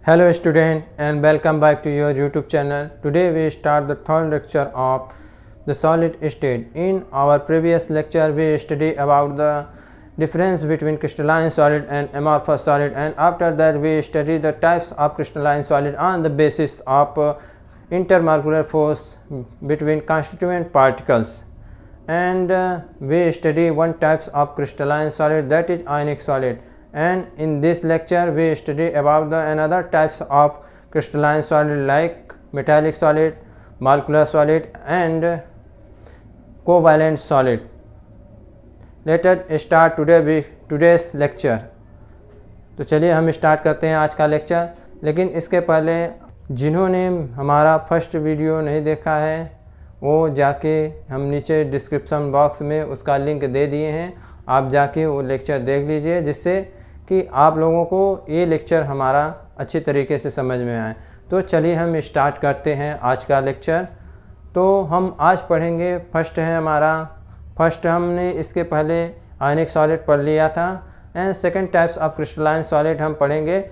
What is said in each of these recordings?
Hello student and welcome back to your YouTube channel. Today we start the third lecture of the solid state. In our previous lecture we studied about the difference between crystalline solid and amorphous solid, and after that we studied the types of crystalline solid on the basis of intermolecular force between constituent particles. And we study one types of crystalline solid, that is ionic solid. And in this lecture we study about the another types of crystalline solid like metallic solid, molecular solid and covalent solid. Let us start today's lecture. तो चलिए हम start करते हैं आज का lecture, लेकिन इसके पहले जिन्होंने हमारा फर्स्ट वीडियो नहीं देखा है वो जाके हम नीचे डिस्क्रिप्शन बॉक्स में उसका लिंक दे दिए हैं, आप जाके वो लेक्चर देख लीजिए, जिससे कि आप लोगों को ये लेक्चर हमारा अच्छी तरीके से समझ में आए। तो चलिए हम स्टार्ट करते हैं आज का लेक्चर। तो हम आज पढ़ेंगे, फर्स्ट हमने इसके पहले आयनिक सॉलिड पढ़ लिया था, and second types of crystalline solid हम पढ़ेंगे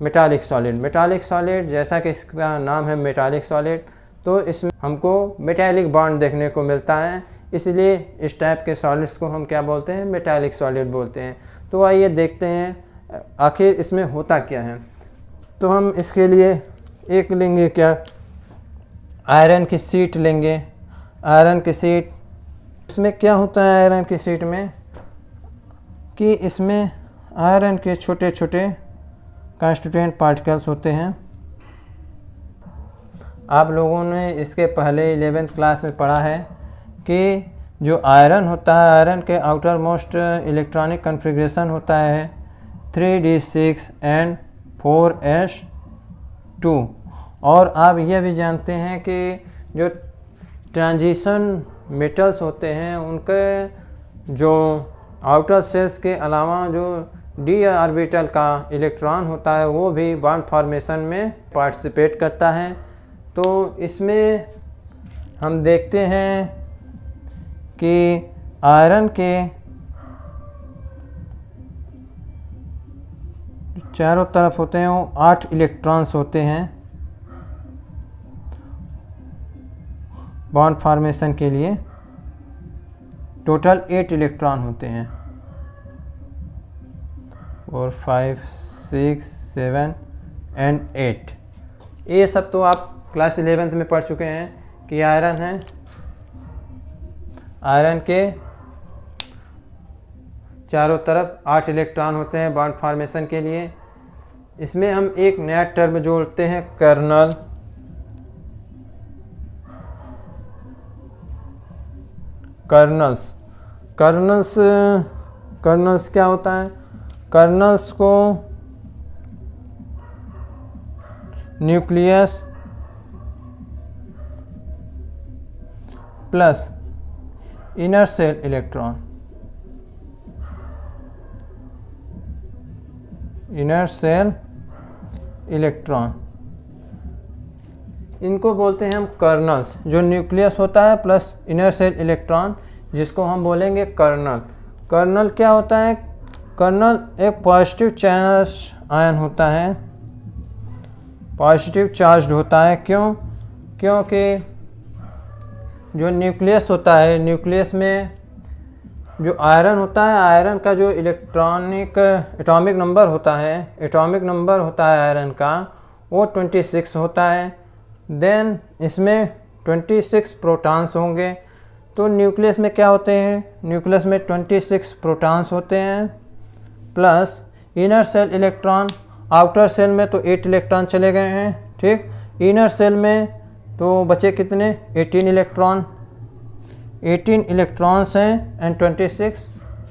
मेटालिक सॉलिड। मेटालिक सॉलिड जैसा कि इसका नाम है मेटालिक सॉलिड, तो इसमें हमको मेटालिक बॉन्ड देखने को मिलता है, इसलिए इस टाइप के सॉलिड्स को हम क्या बोलते हैं, मेटालिक सॉलिड बोलते हैं। तो आइए देखते हैं आखिर इसमें होता क्या है। तो हम इसके लिए एक लेंगे, क्या आयरन की शीट लेंगे। आयरन की शीट, इसमें क्या होता है आयरन की शीट में कि इसमें आयरन के छोटे छोटे कॉन्स्टिट्यूएंट पार्टिकल्स होते हैं। आप लोगों ने इसके पहले 11th क्लास में पढ़ा है कि जो आयरन होता है, आयरन के आउटर मोस्ट इलेक्ट्रॉनिक कन्फिग्रेशन होता है 3d6 एंड 4s2। और आप यह भी जानते हैं कि जो ट्रांजिशन मेटल्स होते हैं उनके जो आउटर शेल्स के अलावा जो डी ऑर्बिटल का इलेक्ट्रॉन होता है वो भी बॉन्ड फॉर्मेशन में पार्टिसिपेट करता है। तो इसमें हम देखते हैं कि आयरन के चारों तरफ होते हैं वो 8 इलेक्ट्रॉन्स होते हैं बॉन्ड फॉर्मेशन के लिए। टोटल 8 इलेक्ट्रॉन होते हैं, 4 5 6 7 एंड 8। ये सब तो आप क्लास 11th में पढ़ चुके हैं कि आयरन है, आयरन के चारों तरफ 8 इलेक्ट्रॉन होते हैं बॉन्ड फॉर्मेशन के लिए। इसमें हम एक नया टर्म जोड़ते हैं, कर्नल। कर्नल्स क्या होता है? कर्नल्स को nucleus plus inner shell electron, इनको बोलते हैं हम कर्नल्स। जो न्यूक्लियस होता है प्लस इनर सेल इलेक्ट्रॉन, जिसको हम बोलेंगे कर्नल। कर्नल क्या होता है? कर्नल एक पॉजिटिव चार्ज आयन होता है, पॉजिटिव चार्ज होता है। क्योंकि जो न्यूक्लियस होता है, न्यूक्लियस में जो आयरन होता है, आयरन का जो एटॉमिक नंबर होता है आयरन का, वो 26 होता है। देन इसमें 26 प्रोटॉन्स होंगे। तो न्यूक्लियस में क्या होते हैं? न्यूक्लियस में 26 प्रोटॉन्स होते हैं plus inner shell electron. Outer shell में तो 8 इलेक्ट्रॉन चले गए हैं, ठीक। इनर सेल में तो बचे कितने? 18 इलेक्ट्रॉन्स हैं एंड 26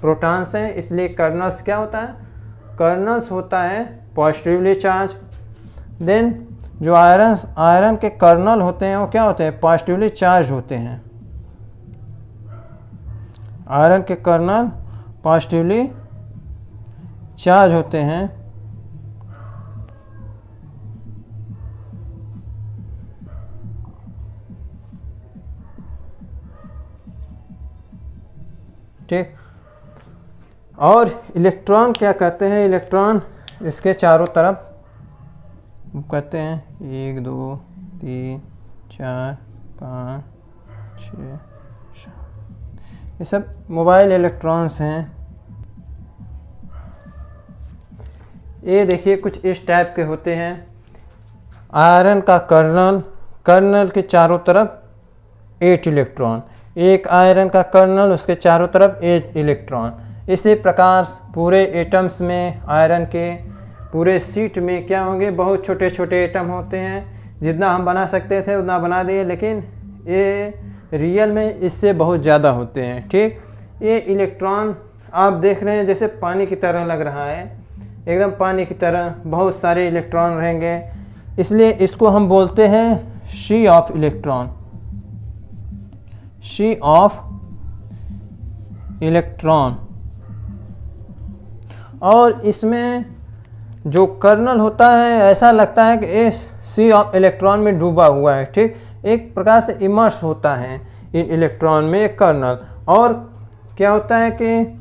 प्रोटॉन्स हैं। इसलिए कर्नल्स क्या होता है? कर्नल्स होता है पॉजिटिवली चार्ज। देन जो आयरन के कर्नल होते हैं वो क्या होते हैं? पॉजिटिवली चार्ज होते हैं। आयरन के कर्नल पॉजिटिवली चार्ज होते हैं। ठीक। और इलेक्ट्रॉन क्या करते हैं? इलेक्ट्रॉन इसके चारों तरफ कहते हैं 1 2 3 4 5 6 ये सब मोबाइल इलेक्ट्रॉन्स हैं। ये देखिए कुछ इस टाइप के होते हैं। आयरन का कर्नल के चारों तरफ 8 इलेक्ट्रॉन, एक आयरन का कर्नल उसके चारों तरफ 8 इलेक्ट्रॉन। इसी प्रकार पूरे एटम्स में आयरन के पूरे सीट में क्या होंगे, बहुत छोटे छोटे एटम होते हैं। जितना हम बना सकते थे उतना बना दिए, लेकिन ये रियल में इससे बहुत ज़्यादा होते हैं। ठीक, ये इलेक्ट्रॉन आप देख रहे हैं जैसे पानी की तरह लग रहा है, एकदम पानी की तरह बहुत सारे इलेक्ट्रॉन रहेंगे, इसलिए इसको हम बोलते हैं she of electron, she of electron. और इसमें जो कर्नल होता है ऐसा लगता है कि इस सी ऑफ इलेक्ट्रॉन में डूबा हुआ है। ठीक, एक प्रकार से इमर्स होता है इन इलेक्ट्रॉन में कर्नल। और क्या होता है कि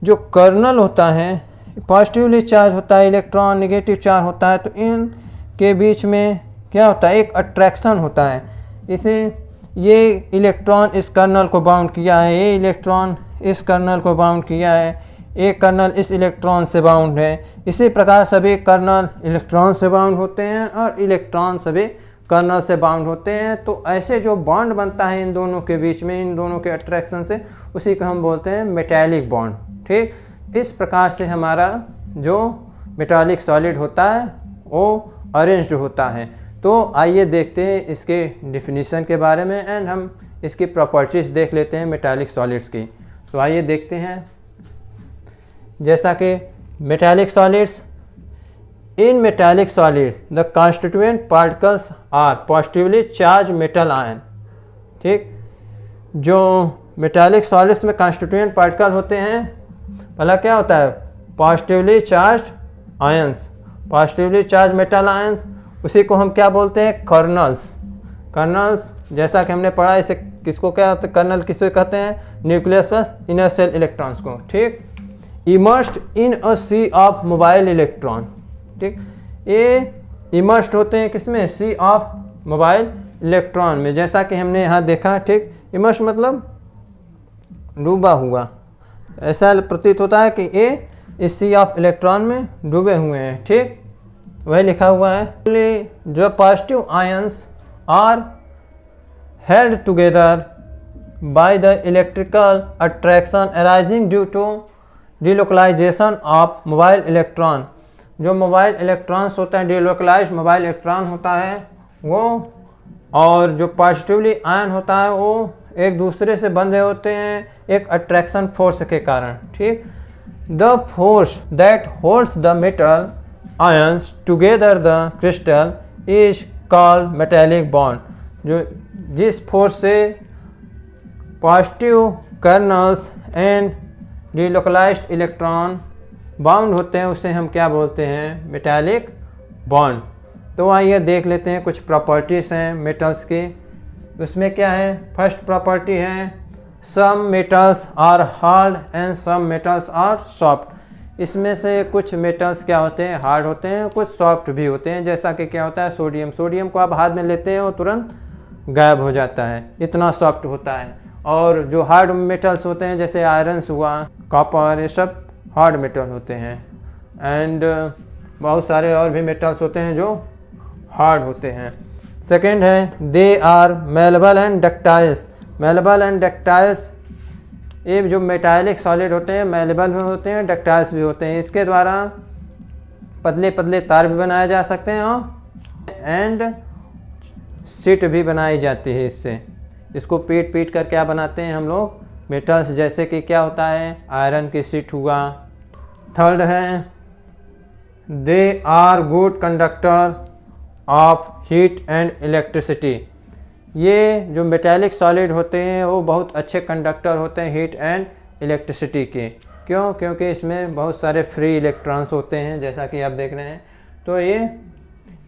जो कर्नल होता है पॉजिटिवली चार्ज होता है, इलेक्ट्रॉन नेगेटिव चार्ज होता है, तो इन के बीच में क्या होता है, एक अट्रैक्शन होता है। इसे ये इलेक्ट्रॉन इस कर्नल को बाउंड किया है, ये इलेक्ट्रॉन इस कर्नल को बाउंड किया है, एक कर्नल इस इलेक्ट्रॉन से बाउंड है। इसी प्रकार सभी कर्नल इलेक्ट्रॉन से बाउंड होते हैं और इलेक्ट्रॉन सभी कर्नल से बाउंड होते हैं। तो ऐसे जो बॉन्ड बनता है इन दोनों के बीच में, इन दोनों के अट्रैक्शन से, उसी को हम बोलते हैं मेटालिक बॉन्ड। ठीक, इस प्रकार से हमारा जो मेटालिक सॉलिड होता है वो अरेंज्ड होता है। तो आइए देखते हैं इसके डिफिनीशन के बारे में एंड हम इसकी प्रॉपर्टीज़ देख लेते हैं मेटालिक सॉलिड्स की। तो आइए देखते हैं। जैसा कि metallic solids, in metallic solid the constituent particles are positively charge metal ion. ठीक, जो मेटालिक सॉलिड्स में कॉन्स्टिट्यूएंट पार्टिकल होते हैं, पहला क्या होता है, positively charge ions, positively charge metal ions, उसी को हम क्या बोलते हैं, कर्नल्स। कर्नल्स जैसा कि हमने पढ़ा, इसे किसको क्या होता है, कर्नल किसको कहते हैं, nucleus plus inner shell electrons को। ठीक, immersed in a sea of mobile electron. ठीक, ये इमर्स्ड होते हैं किसमें, सी ऑफ मोबाइल इलेक्ट्रॉन में, जैसा कि हमने यहाँ देखा। ठीक, इमर्स्ड मतलब डूबा हुआ, ऐसा प्रतीत होता है कि ये इस सी ऑफ इलेक्ट्रॉन में डूबे हुए हैं। ठीक, वही लिखा हुआ है। जो positive ions are held together by the electrical attraction arising due to delocalization of mobile electron. जो मोबाइल इलेक्ट्रॉन्स होता है, डिलोकलाइज्ड मोबाइल इलेक्ट्रॉन होता है वो, और जो पॉजिटिवली आयन होता है वो एक दूसरे से बंधे होते हैं एक अट्रैक्शन फोर्स के कारण। ठीक, the force that holds the metal ions together the crystal is called metallic bond. जो जिस फोर्स से positive kernels and delocalized electron bound होते हैं उसे हम क्या बोलते हैं, मेटालिक बॉन्ड। तो आइए देख लेते हैं कुछ प्रॉपर्टीज़ हैं मेटल्स की। उसमें क्या है, फर्स्ट प्रॉपर्टी है some metals are hard and some metals are soft. इसमें से कुछ मेटल्स क्या होते हैं, हार्ड होते हैं, कुछ सॉफ्ट भी होते हैं। जैसा कि क्या होता है, सोडियम, सोडियम को आप हाथ में लेते हैं और तुरंत गायब हो जाता है, इतना सॉफ्ट होता है। और जो हार्ड मेटल्स होते हैं जैसे आयरन हुआ, कॉपर, ये सब हार्ड मेटल होते हैं। एंड बहुत सारे और भी मेटल्स होते हैं जो हार्ड होते हैं। सेकेंड है they are malleable and ductiles. Malleable and ductiles, ये जो मेटालिक सॉलिड होते हैं मेलेबल भी होते हैं, डक्टाइल्स भी होते हैं। इसके द्वारा पतले पतले तार भी बनाए जा सकते हैं और एंड सीट भी बनाई जाती है इससे। इसको पीट पीट कर क्या बनाते हैं हम लोग, मेटल्स, जैसे कि क्या होता है, आयरन की सीट हुआ। थर्ड है they are good conductor of heat and electricity. ये जो मेटालिक सॉलिड होते हैं वो बहुत अच्छे कंडक्टर होते हैं हीट एंड इलेक्ट्रिसिटी के। क्यों, क्योंकि इसमें बहुत सारे फ्री इलेक्ट्रॉन्स होते हैं जैसा कि आप देख रहे हैं। तो ये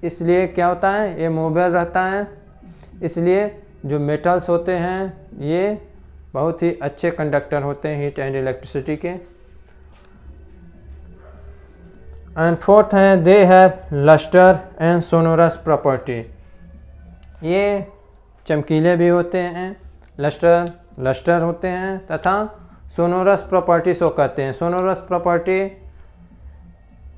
इसलिए क्या होता है, ये मूवेबल रहता है, इसलिए जो मेटल्स होते हैं ये बहुत ही अच्छे कंडक्टर होते हैं हीट एंड इलेक्ट्रिसिटी के। एंड फोर्थ है they have lustre and sonorous property. ये चमकीले भी होते हैं, लस्टर होते हैं तथा सोनोरस प्रॉपर्टी शो करते हैं। सोनोरस प्रॉपर्टी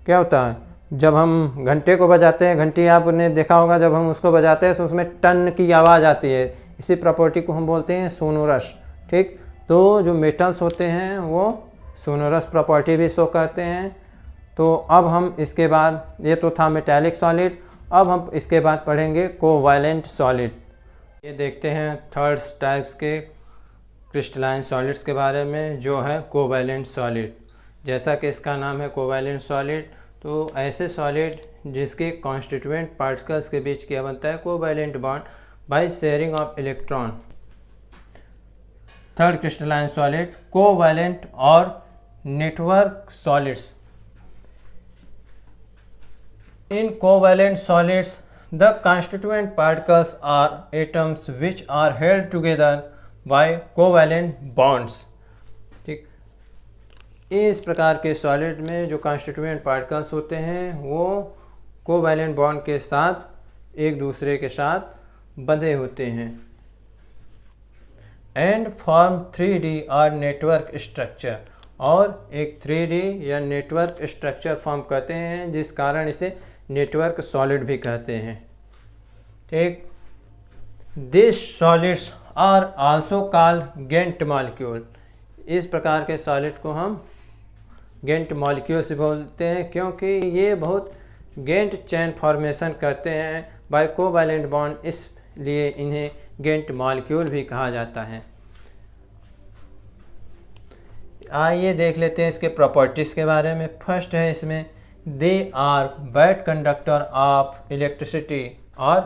क्या होता है? जब हम घंटे को बजाते हैं, घंटी आपने देखा होगा, जब हम उसको बजाते हैं तो उसमें टन की आवाज़ आती है, इसी प्रॉपर्टी को हम बोलते हैं सोनोरस। ठीक, तो जो मेटल्स होते हैं वो सोनोरस प्रॉपर्टी भी शो करते हैं। तो अब हम इसके बाद, ये तो था मेटालिक सॉलिड, अब हम इसके बाद पढ़ेंगे कोवैलेंट सॉलिड। ये देखते हैं थर्ड टाइप्स के क्रिस्टलाइन सॉलिड्स के बारे में, जो है कोवैलेंट सॉलिड। जैसा कि इसका नाम है कोवैलेंट सॉलिड, तो ऐसे सॉलिड जिसके कॉन्स्टिट्यूएंट पार्टिकल्स के बीच किया बनता है covalent bond by sharing of electron. Third crystalline solid covalent और network solids. In covalent solids, the constituent particles are atoms which are held together by covalent bonds। ठीक, इस प्रकार के सॉलिड में जो constituent particles होते हैं वो कोवैलेंट बॉन्ड के साथ एक दूसरे के साथ बंधे होते हैं एंड फॉर्म 3D और नेटवर्क स्ट्रक्चर, और एक 3D या नेटवर्क स्ट्रक्चर फॉर्म करते हैं, जिस कारण इसे नेटवर्क सॉलिड भी कहते हैं। ठीक, this solids are also called giant molecule. इस प्रकार के सॉलिड को हम गेंट मॉलिक्यूल से बोलते हैं, क्योंकि ये बहुत गेंट चेन फॉर्मेशन करते हैं बाय कोवैलेंट बॉन्ड, इसलिए इन्हें गेंट मॉलिक्यूल भी कहा जाता है। आइए देख लेते हैं इसके प्रॉपर्टीज़ के बारे में। फर्स्ट है इसमें they are bad conductor of electricity और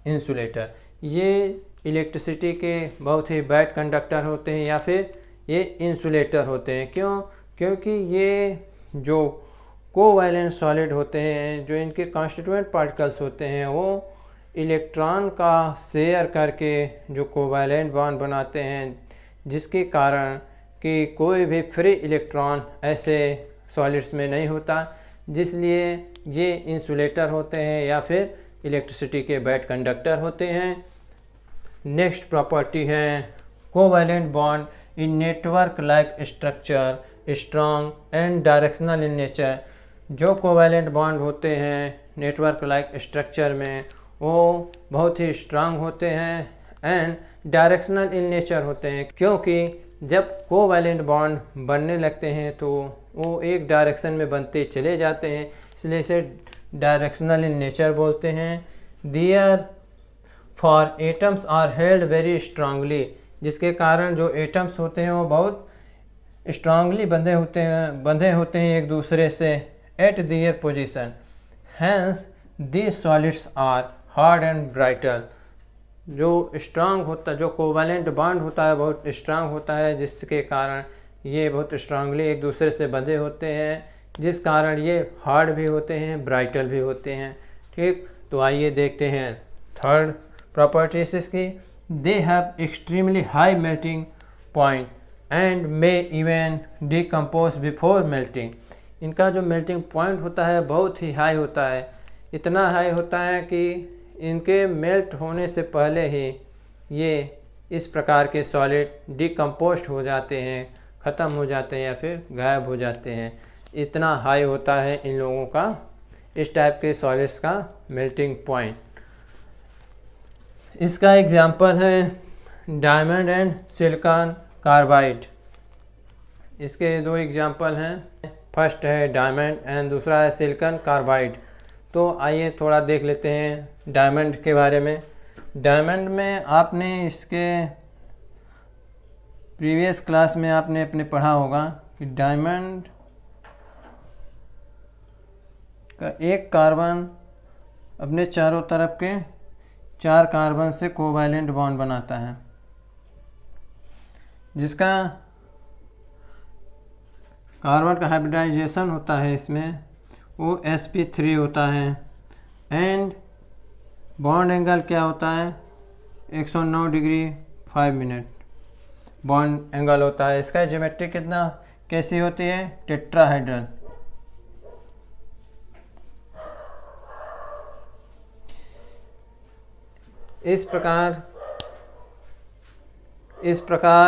इंसुलेटर। ये इलेक्ट्रिसिटी के बहुत ही बैड कंडक्टर होते हैं या फिर ये इंसुलेटर होते हैं। क्यों? क्योंकि ये जो कोवैलेंट सॉलिड होते हैं, जो इनके कॉन्स्टिट्यूएंट पार्टिकल्स होते हैं, वो इलेक्ट्रॉन का शेयर करके जो कोवैलेंट बॉन्ड बनाते हैं, जिसके कारण कि कोई भी फ्री इलेक्ट्रॉन ऐसे सॉलिड्स में नहीं होता, जिसलिए ये इंसुलेटर होते हैं या फिर इलेक्ट्रिसिटी के बैड कंडक्टर होते हैं। नेक्स्ट प्रॉपर्टी है covalent bond in network like structure strong and directional in nature. जो कोवैलेंट बॉन्ड होते हैं नेटवर्क लाइक स्ट्रक्चर में, वो बहुत ही स्ट्रांग होते हैं एंड डायरेक्शनल इन नेचर होते हैं, क्योंकि जब कोवैलेंट बॉन्ड बनने लगते हैं तो वो एक डायरेक्शन में बनते चले जाते हैं, इसलिए इसे डायरेक्शनल इन नेचर बोलते हैं। Therefore atoms are held very strongly, जिसके कारण जो एटम्स होते हैं वो बहुत स्ट्रांगली बंधे होते हैं एक दूसरे से at their position. Hence this solids are hard and brittle. जो स्ट्रांग होता है, जो कोवैलेंट बॉन्ड होता है बहुत स्ट्रांग होता है, जिसके कारण ये बहुत स्ट्रांगली एक दूसरे से बंधे होते हैं, जिस कारण ये हार्ड भी होते हैं, ब्राइटल भी होते हैं। ठीक, तो आइए देखते हैं थर्ड प्रॉपर्टीज इसकी। They have extremely high melting point and may even decompose before melting. इनका जो मेल्टिंग पॉइंट होता है बहुत ही हाई होता है, इतना हाई होता है कि इनके मेल्ट होने से पहले ही ये इस प्रकार के सॉलिड डिकम्पोस्ट हो जाते हैं, ख़त्म हो जाते हैं या फिर गायब हो जाते हैं। इतना हाई होता है इन लोगों का, इस टाइप के सॉलिड्स का मेल्टिंग पॉइंट। इसका एग्जांपल है डायमंड एंड सिलिकॉन कार्बाइड। इसके दो एग्जांपल हैं, फर्स्ट है डायमंड एंड दूसरा है सिलिकॉन कार्बाइड। तो आइए थोड़ा देख लेते हैं डायमंड के बारे में। डायमंड में आपने इसके प्रीवियस क्लास में आपने अपने पढ़ा होगा कि डायमंड का एक कार्बन अपने चारों तरफ के 4 कार्बन से कोवैलेंट बॉन्ड बनाता है, जिसका कार्बन का हाइब्रिडाइजेशन होता है इसमें वो sp3 होता है एंड बॉन्ड एंगल क्या होता है 109 डिग्री 5 मिनट बॉन्ड एंगल होता है। इसका ज्योमेट्री कितना कैसी होती है टेट्राहेड्रल। इस प्रकार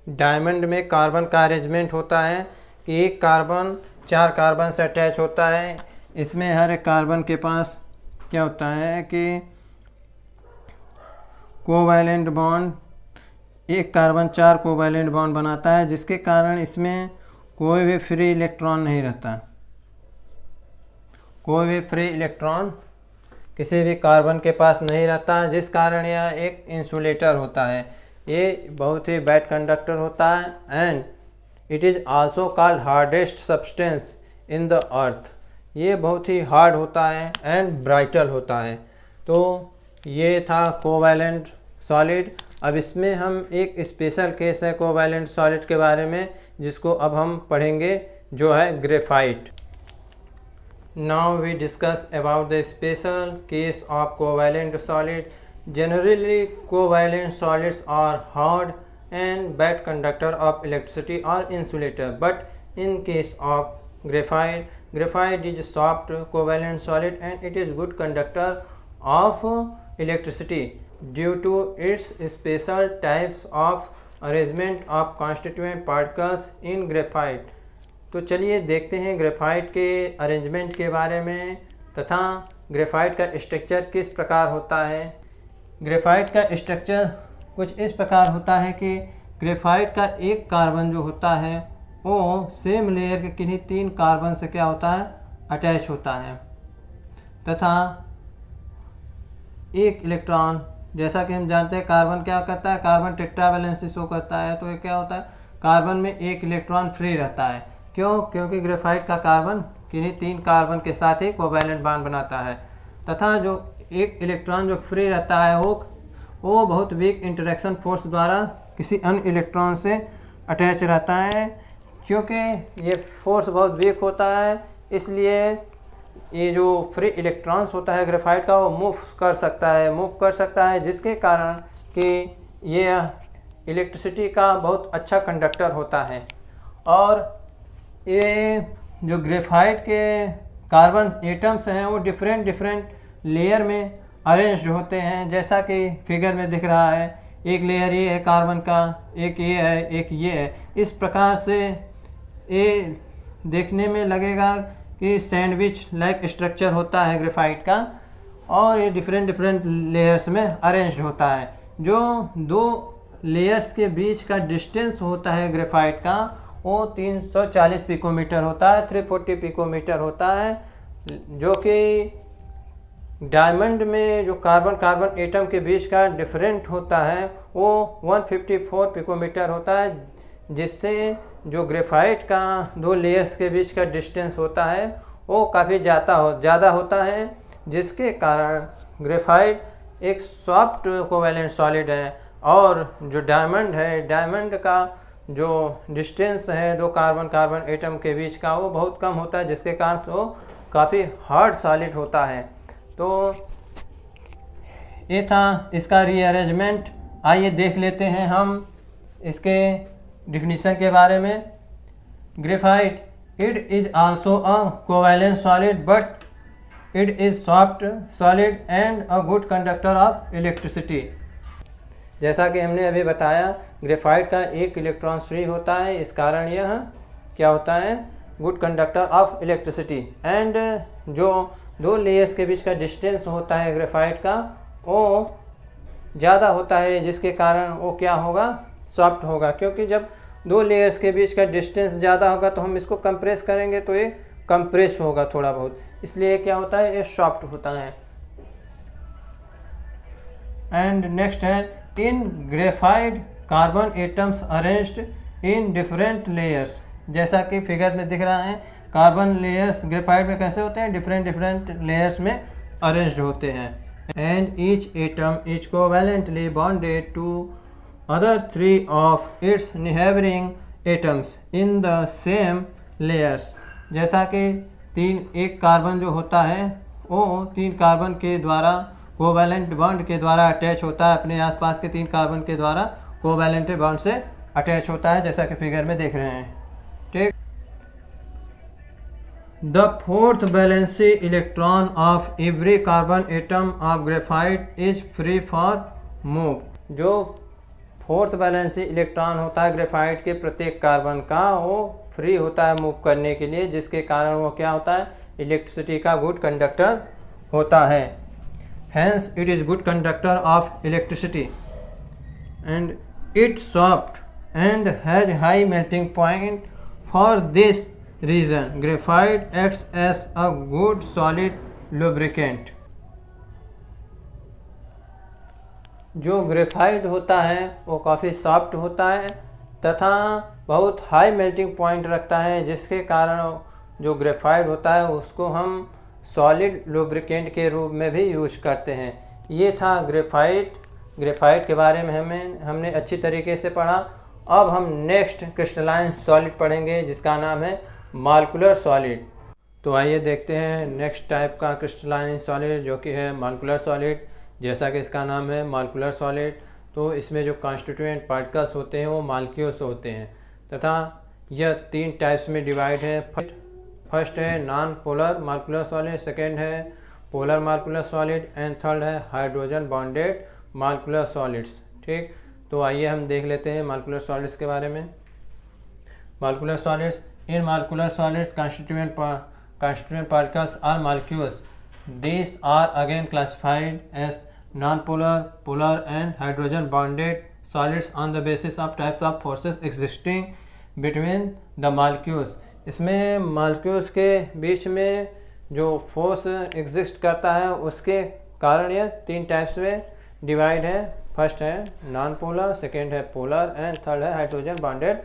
डायमंड में कार्बन का अरेंजमेंट होता है कि एक कार्बन 4 कार्बन से अटैच होता है। इसमें हर एक कार्बन के पास क्या होता है कि कोवैलेंट बॉन्ड, एक कार्बन 4 कोवैलेंट बॉन्ड बनाता है, जिसके कारण इसमें कोई भी फ्री इलेक्ट्रॉन नहीं रहता। कोई भी फ्री इलेक्ट्रॉन किसी भी कार्बन के पास नहीं रहता, जिस कारण यह एक इंसुलेटर होता है। ये बहुत ही बैड कंडक्टर होता है and it is also called hardest substance in the earth. ये बहुत ही हार्ड होता है एंड ब्राइटल होता है। तो ये था कोवैलेंट सॉलिड। अब इसमें हम एक स्पेशल केस है कोवैलेंट सॉलिड के बारे में, जिसको अब हम पढ़ेंगे, जो है graphite. Now we discuss about the special case of covalent solid. Generally, covalent solids are hard and bad conductor of electricity or insulator. But in case of graphite, graphite is soft covalent solid and it is good conductor of electricity due to its special types of arrangement of constituent particles in graphite. तो चलिए देखते हैं graphite के arrangement के बारे में तथा graphite का स्ट्रक्चर किस प्रकार होता है। ग्रेफाइट का स्ट्रक्चर कुछ इस प्रकार होता है कि ग्रेफाइट का एक कार्बन जो होता है वो सेम लेयर के किन्हीं 3 कार्बन से क्या होता है, अटैच होता है, तथा एक इलेक्ट्रॉन, जैसा कि हम जानते हैं कार्बन क्या करता है, कार्बन टेट्रावैलेंसी शो करता है। तो ये क्या होता है, कार्बन में एक इलेक्ट्रॉन फ्री रहता है। क्यों? क्योंकि ग्रेफाइट का कार्बन किन्हीं 3 कार्बन के साथ ही कोवैलेंट बॉन्ड बनाता है, तथा जो एक इलेक्ट्रॉन जो फ्री रहता है वो बहुत वीक इंटरेक्शन फोर्स द्वारा किसी अन्य इलेक्ट्रॉन से अटैच रहता है। क्योंकि ये फोर्स बहुत वीक होता है, इसलिए ये जो फ्री इलेक्ट्रॉन्स होता है ग्रेफाइट का वो मूव कर सकता है, जिसके कारण कि ये इलेक्ट्रिसिटी का बहुत अच्छा कंडक्टर होता है। और ये जो ग्रेफाइट के कार्बन एटम्स हैं वो डिफरेंट लेयर में अरेंज्ड होते हैं, जैसा कि फिगर में दिख रहा है। एक लेयर ये है कार्बन का, एक ये है, एक ये है। इस प्रकार से ये देखने में लगेगा कि सैंडविच लाइक स्ट्रक्चर होता है ग्रेफाइट का, और ये डिफरेंट लेयर्स में अरेंज्ड होता है। जो 2 लेयर्स के बीच का डिस्टेंस होता है ग्रेफाइट का वो 340 पिकोमीटर होता है, 340 पिकोमीटर होता है, जो कि डायमंड में जो कार्बन एटम के बीच का डिफरेंट होता है वो 154 पिकोमीटर होता है, जिससे जो ग्रेफाइट का 2 लेयर्स के बीच का डिस्टेंस होता है वो काफ़ी ज़्यादा होता है, जिसके कारण ग्रेफाइट एक सॉफ्ट कोवैलेंट सॉलिड है। और जो डायमंड है, डायमंड का जो डिस्टेंस है 2 कार्बन एटम के बीच का वो बहुत कम होता है, जिसके कारण वो काफ़ी हार्ड सॉलिड होता है। तो ये था इसका रीअरेंजमेंट। आइए देख लेते हैं हम इसके डिफिनीशन के बारे में। Graphite it is also a covalent solid but it is soft solid and a good conductor of electricity. जैसा कि हमने अभी बताया, ग्रेफाइट का एक इलेक्ट्रॉन फ्री होता है, इस कारण यह क्या होता है, good conductor of electricity. And जो 2 लेयर्स के बीच का डिस्टेंस होता है ग्रेफाइट का वो ज़्यादा होता है, जिसके कारण वो क्या होगा, सॉफ्ट होगा। क्योंकि जब 2 लेयर्स के बीच का डिस्टेंस ज़्यादा होगा तो हम इसको कंप्रेस करेंगे तो ये कंप्रेस होगा थोड़ा बहुत, इसलिए क्या होता है, ये सॉफ्ट होता है। एंड नेक्स्ट है, in graphite carbon atoms arranged in different layers. जैसा कि फिगर में दिख रहा है, कार्बन लेयर्स ग्रेफाइट में कैसे होते हैं, डिफरेंट लेयर्स में अरेंज्ड होते हैं। And each atom is covalently bonded to other 3 of its neighbouring atoms in the same layers. जैसा कि एक कार्बन जो होता है वो 3 कार्बन के द्वारा कोवैलेंट बॉन्ड के द्वारा अटैच होता है, अपने आसपास के 3 कार्बन के द्वारा कोवैलेंट बॉन्ड से अटैच होता है, जैसा कि फिगर में देख रहे हैं। ठीक। The fourth valency electron of every carbon atom of graphite is free for move. जो फोर्थ वैलेंसी इलेक्ट्रॉन होता है ग्रेफाइट के प्रत्येक कार्बन का, वो फ्री होता है मूव करने के लिए, जिसके कारण वो क्या होता है, इलेक्ट्रिसिटी का गुड कंडक्टर होता है. Hence it is good conductor of electricity and it's soft and has high melting point. For this reason graphite acts as a good solid lubricant. जो ग्रेफाइट होता है वो काफ़ी सॉफ्ट होता है तथा बहुत हाई मेल्टिंग पॉइंट रखता है, जिसके कारण जो ग्रेफाइट होता है उसको हम सॉलिड लुब्रिकेंट के रूप में भी यूज करते हैं. ये था ग्रेफाइट के बारे में हमने अच्छी तरीके से पढ़ा. अब हम नेक्स्ट क्रिस्टलाइन सॉलिड पढ़ेंगे जिसका नाम है मॉलिक्यूलर सॉलिड. तो आइए देखते हैं नेक्स्ट टाइप का क्रिस्टलाइन सॉलिड जो कि है मॉलिक्यूलर सॉलिड. जैसा कि इसका नाम है मॉलिक्यूलर सॉलिड, तो इसमें जो कॉन्स्टिट्यूएंट पार्टिकल्स होते हैं वो मॉलिक्यूल्स होते हैं तथा यह 3 टाइप्स में डिवाइड है. फर्स्ट है non polar molecular solid, second है polar molecular solid and third है हाइड्रोजन बॉन्डेड मॉलिक्यूलर सॉलिड्स. ठीक, तो आइए हम देख लेते हैं मॉलिक्यूलर सॉलिड्स के बारे में. Molecular solids, in molecular solids constituent particles are molecules. These are again classified as non-polar, polar and hydrogen bonded solids on the basis of types of forces existing between the molecules. इसमें molecules के बीच में जो force exist करता है उसके कारण यह 3 types में डिवाइड है. फर्स्ट है नॉन पोलर, सेकेंड है पोलर एंड थर्ड है हाइड्रोजन बॉन्डेड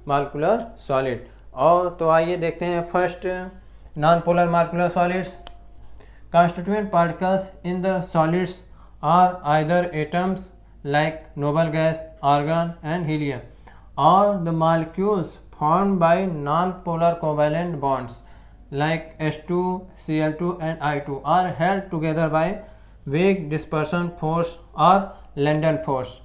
मॉलिक्यूलर सॉलिड. और तो आइए देखते हैं first non polar molecular solids. Constituent particles in the solids are either atoms like noble gas, argon and helium, or the molecules formed by non-polar covalent bonds like H2, Cl2 and I2 are held together by weak dispersion force or London force,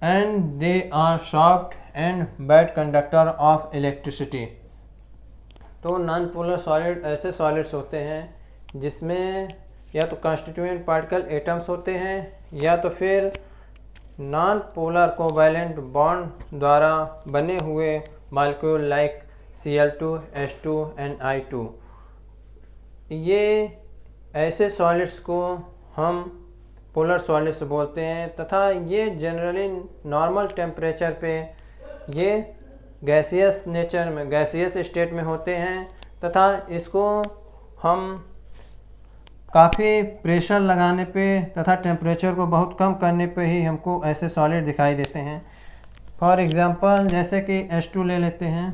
and they are soft and bad conductor of electricity. तो non polar solid ऐसे solids होते हैं जिसमें या तो constituent particle atoms होते हैं या तो फिर नॉन पोलर कोवैलेंट बॉन्ड द्वारा बने हुए molecule like Cl2, H2 and I2. ये ऐसे सॉलिड्स को हम पोलर सॉलिड्स बोलते हैं तथा ये जनरली नॉर्मल टेम्परेचर पे ये गैसियस नेचर में, गैसियस स्टेट में होते हैं तथा इसको हम काफ़ी प्रेशर लगाने पे तथा टेम्परेचर को बहुत कम करने पे ही हमको ऐसे सॉलिड दिखाई देते हैं. फॉर एग्ज़ाम्पल जैसे कि H2 ले लेते हैं.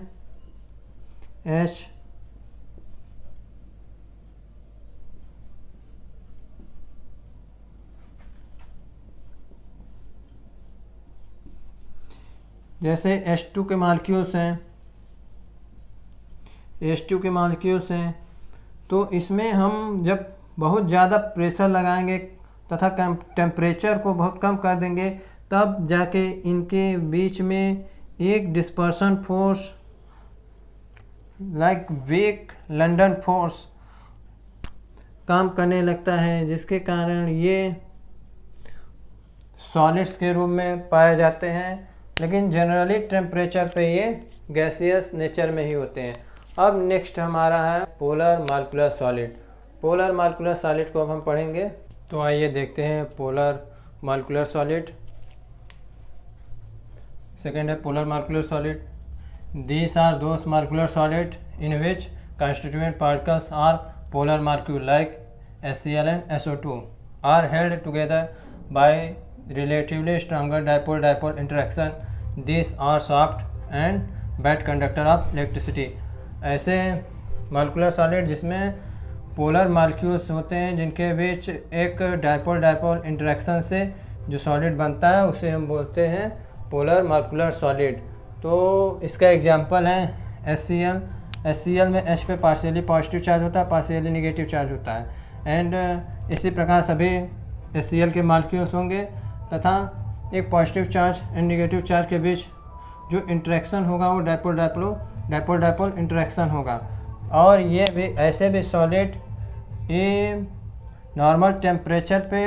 H जैसे H2 के मॉलिक्यूल्स हैं, H2 के मॉलिक्यूल्स हैं, तो इसमें हम जब बहुत ज़्यादा प्रेशर लगाएंगे तथा टेम्परेचर को बहुत कम कर देंगे तब जाके इनके बीच में एक dispersion force like weak London force काम करने लगता है, जिसके कारण ये सॉलिड्स के रूप में पाए जाते हैं. लेकिन जनरली टेम्परेचर पे ये गैसियस नेचर में ही होते हैं. अब नेक्स्ट हमारा है polar molecular solid. Polar molecular solid को अब हम पढ़ेंगे. तो आइए देखते हैं पोलर मॉलिक्यूलर सॉलिड. सेकेंड है polar molecular solid. These are those molecular solid in which constituent particles are polar molecule like HCl and SO2 are held together by relatively stronger dipole-dipole interaction. These are soft and bad conductor of electricity. ऐसे molecular solid जिसमें polar molecules होते हैं जिनके बीच एक dipole interaction से जो solid बनता है उसे हम बोलते हैं पोलर मॉलिक्यूलर सॉलिड. तो इसका एग्जांपल है HCl में H पे पार्शियली पॉजिटिव चार्ज होता है, पार्शियली नेगेटिव चार्ज होता है. एंड इसी प्रकार सभी HCl के मॉलिक्यूल्स होंगे तथा एक positive charge and negative charge के बीच जो इंटरेक्शन होगा वो डायपोल इंटरेक्शन होगा. और ये भी ऐसे भी सॉलिड ये नॉर्मल टेम्परेचर पे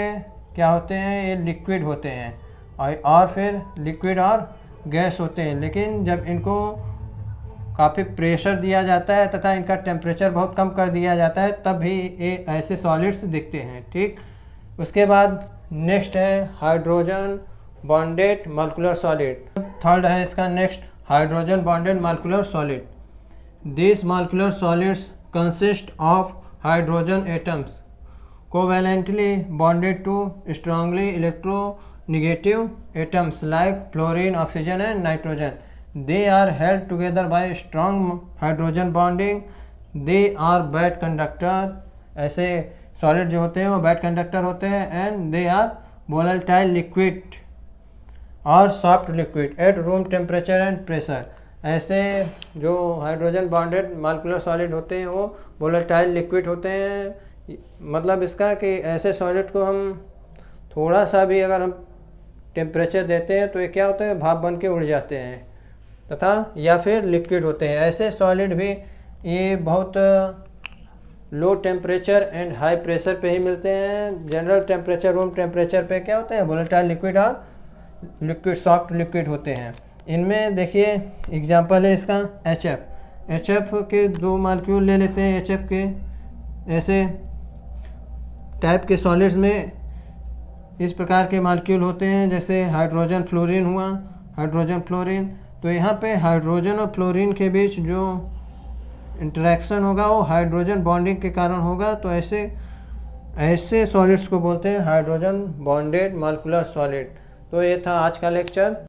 क्या होते हैं, ये लिक्विड होते हैं और फिर लिक्विड और गैस होते हैं। लेकिन जब इनको काफ़ी प्रेशर दिया जाता है तथा इनका टेम्परेचर बहुत कम कर दिया जाता है तब भी ये ऐसे सॉलिड्स दिखते हैं। ठीक, उसके बाद नेक्स्ट है hydrogen bonded molecular solid. Third है इसका next hydrogen bonded molecular solid. This molecular solids consist of hydrogen atoms covalently bonded to strongly electronegative atoms like fluorine, oxygen and nitrogen. They are held together by strong hydrogen bonding. They are bad conductor. ऐसे solid जो होते हैं वो bad conductor होते हैं। And they are volatile liquid और soft liquid at room temperature and pressure. ऐसे जो हाइड्रोजन बॉन्डेड मॉलिक्यूलर सॉलिड होते हैं वो volatile लिक्विड होते हैं। मतलब इसका कि ऐसे सॉलिड को हम थोड़ा सा भी अगर हम टेम्परेचर देते हैं तो ये क्या होता है, भाप बन के उड़ जाते हैं तथा या फिर लिक्विड होते हैं। ऐसे सॉलिड भी ये बहुत low temperature and high pressure पे ही मिलते हैं। जनरल टेम्परेचर रूम टेम्परेचर पे क्या होते हैं, वोलेटाइल लिक्विड और लिक्विड सॉफ्ट लिक्विड होते हैं। इनमें देखिए एग्जांपल है इसका HF के दो मॉलिक्यूल ले लेते हैं। HF के ऐसे टाइप के सॉलिड्स में इस प्रकार के मॉलिक्यूल होते हैं, जैसे हाइड्रोजन फ्लोरीन हुआ, हाइड्रोजन फ्लोरीन। तो यहाँ पे हाइड्रोजन और फ्लोरीन के बीच जो इंटरेक्शन होगा वो हाइड्रोजन बॉन्डिंग के कारण होगा। तो ऐसे सॉलिड्स को बोलते हैं हाइड्रोजन बॉन्डेड मॉलिक्यूलर सॉलिड। तो ये था आज का लेक्चर।